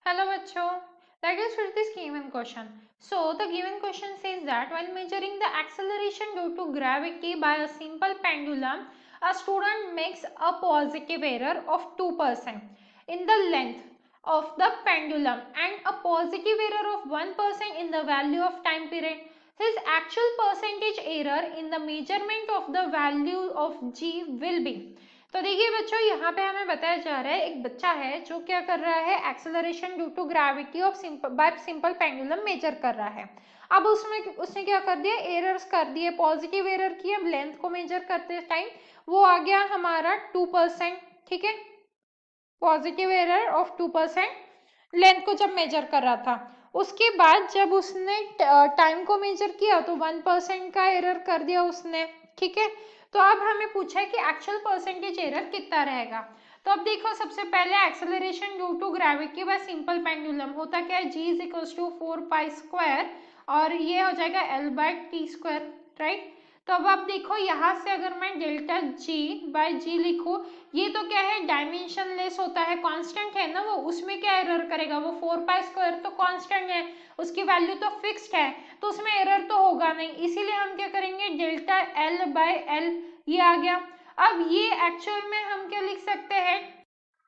Hello बच्चों, let us read this given question. So the given question says that while measuring the acceleration due to gravity by a simple pendulum, a student makes a positive error of 2% in the length of the pendulum and a positive error of 1% in the value of time period. His actual percentage error in the measurement of the value of g will be. तो देखिए बच्चों, यहाँ पे हमें बताया जा रहा है एक बच्चा है जो क्या कर रहा है, acceleration due to gravity of simple pendulum measure कर रहा है। अब उसने क्या कर दिया, एरर्स कर दिए, पॉजिटिव एरर की। अब लेंथ को मेजर करते टाइम वो आ गया हमारा 2%। ठीक है, पॉजिटिव एरर ऑफ 2% लेंथ को जब मेजर कर रहा था। उसके बाद जब उसने टाइम को मेजर किया तो 1% का एरर कर दिया उसने। ठीक है, तो अब हमें पूछा है कि एक्चुअल परसेंटेज एरर कितना रहेगा। तो अब देखो, सबसे पहले acceleration due to gravity by simple pendulum होता क्या है, g इज इक्वल टू 4π² और ये हो जाएगा L/t², राइट। तो अब आप देखो, यहाँ से अगर मैं डेल्टा g/g लिखूं, ये तो क्या है, डायमेंशन लेस होता है, कांस्टेंट है ना वो, उसमें क्या एरर करेगा, वो 4π² तो कांस्टेंट है, उसकी वैल्यू तो फिक्स्ड है, तो उसमें एरर तो होगा नहीं। इसीलिए हम क्या करेंगे, डेल्टा L/L ये आ गया। अब ये एक्चुअल में हम क्या लिख सकते हैं,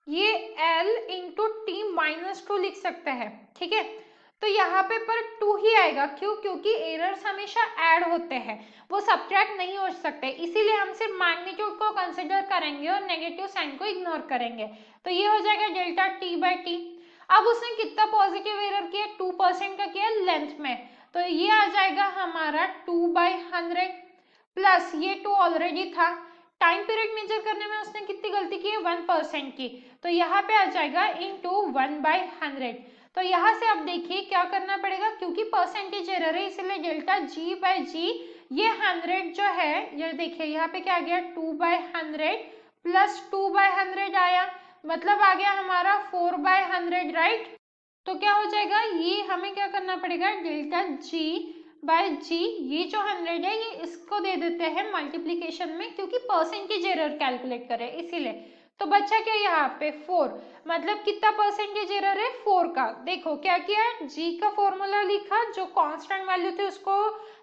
ये L इंटू t-2 लिख सकते हैं। ठीक है, तो यहाँ पे पर 2 ही आएगा, क्यों, क्योंकि एरर्स हमेशा ऐड होते हैं, वो सब्ट्रैक्ट नहीं हो सकते, इसीलिए हम सिर्फ मैग्नीट्यूड को कंसिडर करेंगे और नेगेटिव साइन को इग्नोर करेंगे। तो ये हो जाएगा डेल्टा t/t। अब उसने कितना पॉजिटिव एरर किया, 2% का किया लेंथ में, तो ये आ जाएगा हमारा 2/100 प्लस ये 2 ऑलरेडी था। टाइम पीरियड मेजर करने में उसने कितनी गलती की है, 1% की, तो यहाँ पे आ जाएगा इंटू 1/100। तो यहाँ से अब देखिए क्या करना पड़ेगा, क्योंकि परसेंटेज एरर है इसलिए डेल्टा g/g ये 100 जो है, ये देखिए यहाँ पे क्या आ गया, 2/100 प्लस 2/100 आया, मतलब आ गया हमारा 4/100, राइट। तो क्या हो जाएगा, ये हमें क्या करना पड़ेगा, डेल्टा g/g ये जो 100 है ये इसको दे देते हैं मल्टीप्लीकेशन में, क्योंकि परसेंटेज एरर कैलकुलेट करें इसीलिए। तो बच्चा क्या यहाँ पे 4, मतलब कितना परसेंटेज एरर है, 4 का। देखो क्या किया, g का फॉर्मूला लिखा, जो कांस्टेंट वैल्यू थे उसको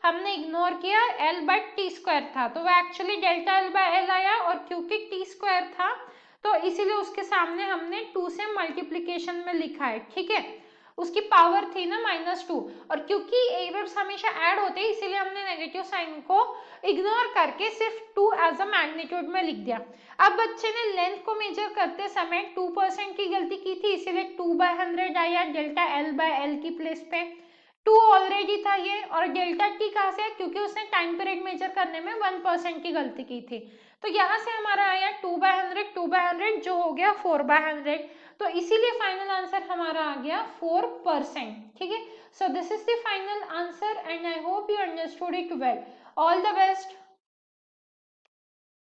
हमने इग्नोर किया, L/t² था, तो वो एक्चुअली डेल्टा L/L आया, और क्योंकि t² था तो इसीलिए उसके सामने हमने 2 से मल्टीप्लीकेशन में लिखा है। ठीक है, उसकी पावर थी ना -2, और क्योंकि एरर्स हमेशा ऐड होते हैं इसीलिए हमने नेगेटिव साइन को इग्नोर करके सिर्फ 2 एज अ मैग्नीट्यूड में लिख दिया। अब बच्चे ने लेंथ को मेजर करते समय 2% की गलती की थी, इसीलिए 2/100 आया डेल्टा L/L की प्लेस पे। 2 ऑलरेडी था ये, और डेल्टा t कहाँ से है, क्योंकि उसने टाइम पीरियड मेजर करने में 1% की गलती की थी। तो यहाँ से हमारा आया 2/100 जो हो गया 4/100। तो इसीलिए फाइनल आंसर हमारा आ गया 4%। ठीक है, so this is the final answer and I hope you understood it well. All the best.